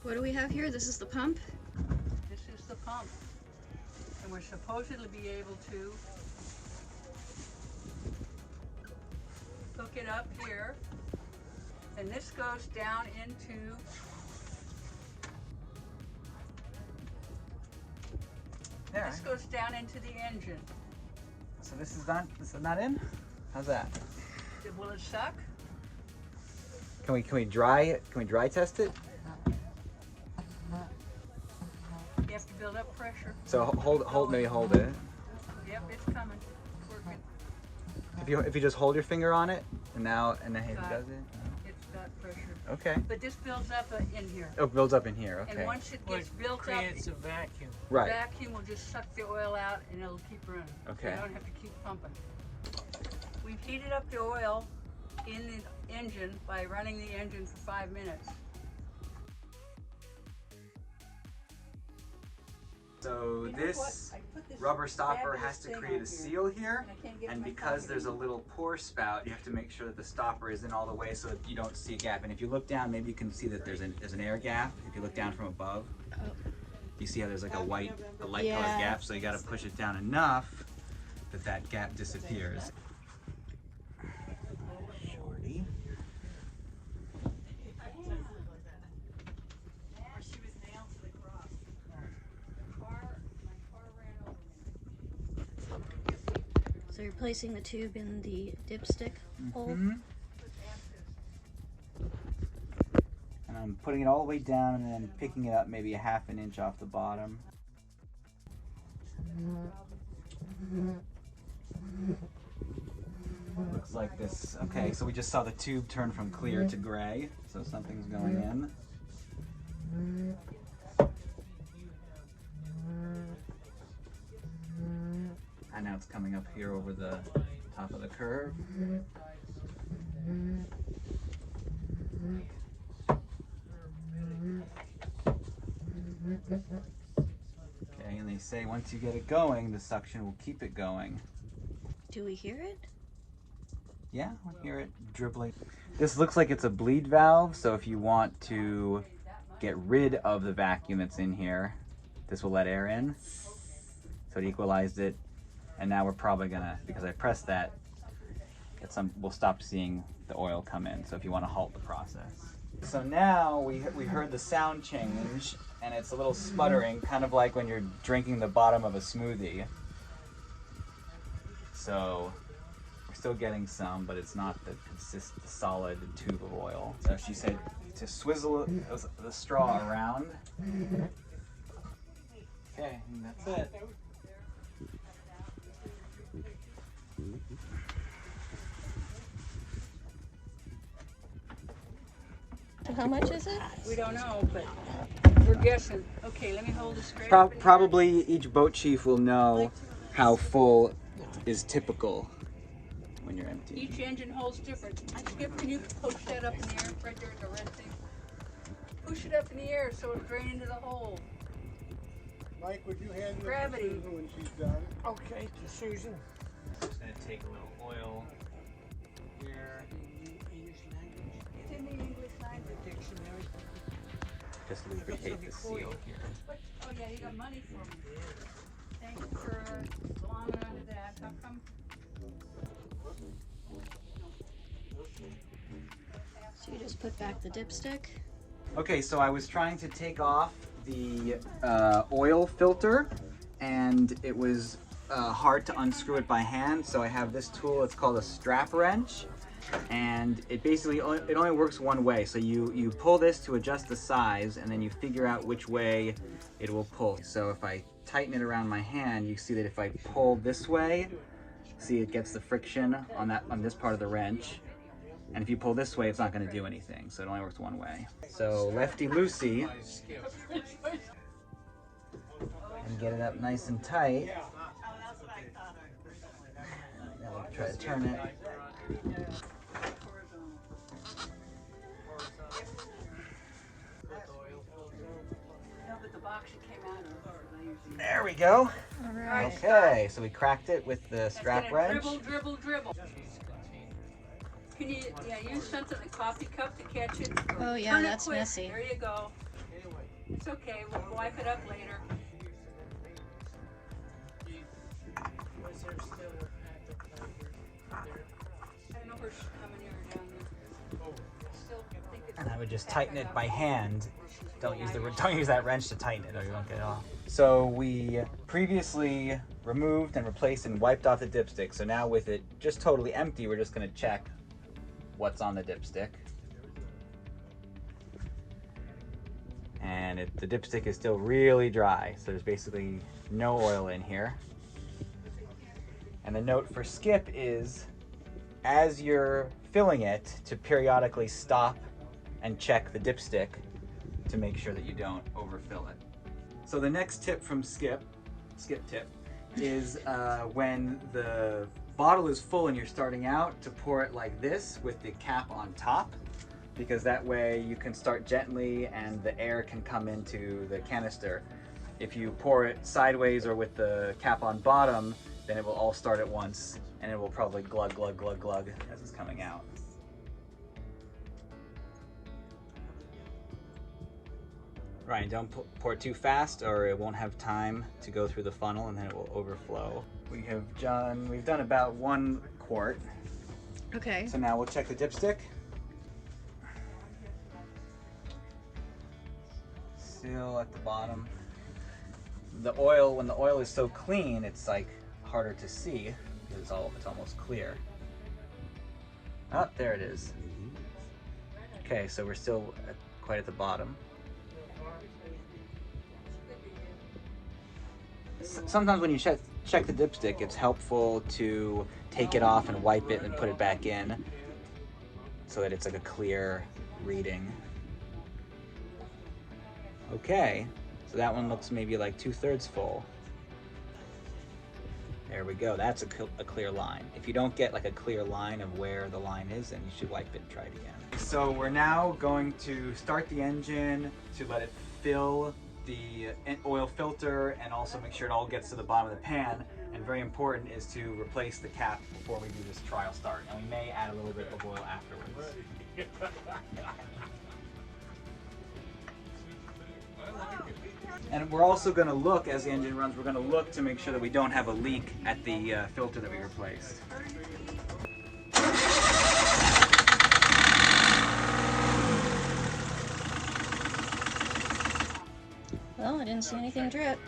What do we have here? This is the pump? This is the pump. And we're supposedly be able to hook it up here. And this goes down into There. this goes down into the engine. So this is not in? How's that? Will it suck? Can we dry it? Can we dry test it? You have to build up pressure. So maybe hold it. Yep, it's coming. It's working. If you just hold your finger on it and then he does it. It's got pressure. Okay. But this builds up in here. Oh, it builds up in here. Okay. And once it gets built up, creates a vacuum. Right. the vacuum will just suck the oil out and it'll keep running. Okay. So you don't have to keep pumping. We've heated up the oil in the engine by running the engine for 5 minutes. So You know this what? I put this rubber stopper fabulous has to thing create on a here, seal here, and I can't get and my because phone there's a anymore. little pour spout, you have to make sure that the stopper is in all the way so that you don't see a gap. And if you look down, maybe you can see that there's an air gap. If you look down from above, you see how there's like a light colored Yeah. gap. So you got to push it down enough that that gap disappears. Shorty. So you're placing the tube in the dipstick hole? Mhm. And I'm putting it all the way down and then picking it up maybe a half an inch off the bottom. Looks like this. Okay, so we just saw the tube turn from clear to gray, so something's going in. And now it's coming up here over the top of the curve. Okay, and they say once you get it going, the suction will keep it going. Do we hear it? Yeah, I hear it dribbling. This looks like it's a bleed valve, so if you want to get rid of the vacuum that's in here, this will let air in. So it equalized it, and now we're probably gonna, because I pressed that, we'll stop seeing the oil come in, so if you want to halt the process. So now we heard the sound change, and it's a little sputtering, kind of like when you're drinking the bottom of a smoothie. So we're still getting some, but it's not the solid tube of oil. So she said to swizzle the straw around. Okay, and that's it. So how much is it? We don't know, but we're guessing. Okay, let me hold this straight. Probably each boat chief will know how full is typical when you're empty. Each engine holds different. Skip, can you push that up in the air? Right there, the red thing. Push it up in the air so it'll drain into the hole. Mike, would you hand Gravity. this to Susan when she's done? Okay, to Susan. Just gonna take a little oil here. It's in the English language. Dictionary. Just lubricate the seal here. Oh yeah, you got money for me. Thank you for belonging onto that. How come? So you just put back the dipstick? Okay, so I was trying to take off the oil filter, and it was hard to unscrew it by hand, so I have this tool. It's called a strap wrench, and it basically it only works one way. So you pull this to adjust the size, and then you figure out which way it will pull. So if I tighten it around my hand, you see that if I pull this way, see it gets the friction on this part of the wrench. And if you pull this way, it's not going to do anything, so it only works one way. So lefty-loosey, and get it up nice and tight. Now we'll try to turn it. There we go. All right. Okay, so we cracked it with the strap wrench. Dribble, dribble, dribble. Can you use something, a coffee cup to catch it? Oh yeah, Turn it that's quick. messy. There you go. It's okay, we'll wipe it up later. Was there still a packet there? I don't know if we're coming here or down there. Still think it's. And I would just tighten it by hand. Don't use that wrench to tighten it or you won't get it off. So we previously removed and replaced and wiped off the dipstick. So now with it just totally empty, we're just gonna check what's on the dipstick. And the dipstick is still really dry. So there's basically no oil in here. And the note for Skip is, as you're filling it, to periodically stop and check the dipstick to make sure that you don't overfill it. So the next tip from Skip tip, is when the bottle is full and you're starting out, to pour it like this with the cap on top, because that way you can start gently and the air can come into the canister. If you pour it sideways or with the cap on bottom, then it will all start at once and it will probably glug, glug, glug, glug as it's coming out. Ryan, don't pour too fast or it won't have time to go through the funnel and then it will overflow. We've done about 1 quart. Okay. So now we'll check the dipstick. Still at the bottom. The oil, when the oil is so clean, it's like harder to see because it's almost clear. Oh, there it is. Okay, so we're still quite at the bottom. Sometimes when you check the dipstick, it's helpful to take it off and wipe it and put it back in so that it's like a clear reading. Okay, so that one looks maybe like 2/3 full. There we go, that's a clear line. If you don't get like a clear line of where the line is, then you should wipe it and try it again. So we're now going to start the engine to let it fill the oil filter and also make sure it all gets to the bottom of the pan. And very important is to replace the cap before we do this trial start. And we may add a little bit of oil afterwards. And we're also going to look, as the engine runs, we're going to look to make sure that we don't have a leak at the filter that we replaced. Well, I didn't see anything drip.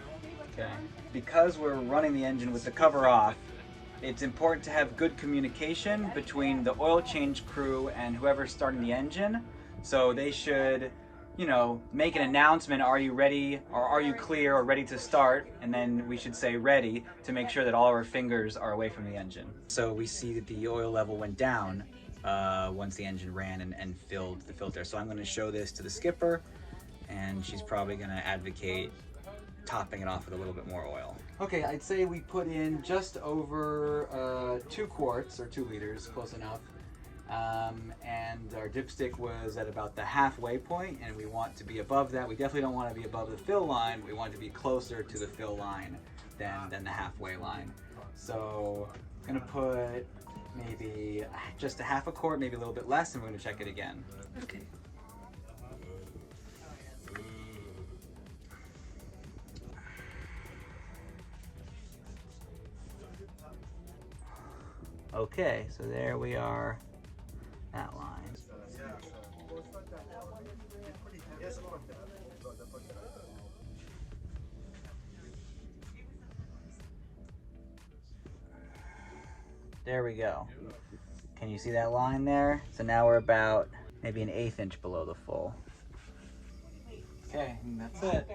Okay. Because we're running the engine with the cover off, it's important to have good communication between the oil change crew and whoever's starting the engine. So they should, you know, make an announcement, are you ready, or are you clear or ready to start? And then we should say ready to make sure that all our fingers are away from the engine. So we see that the oil level went down once the engine ran and filled the filter. So I'm going to show this to the skipper, and she's probably going to advocate topping it off with a little bit more oil. Okay, I'd say we put in just over 2 quarts or 2 liters, close enough. And our dipstick was at about the halfway point, and we want to be above that. We definitely don't want to be above the fill line. We want to be closer to the fill line than the halfway line. So I'm gonna put maybe just a half a quart, maybe a little bit less, and we're gonna check it again. Okay. Okay, so there we are, that line. There we go. Can you see that line there? So now we're about maybe an 1/8 inch below the full. Okay, and that's it.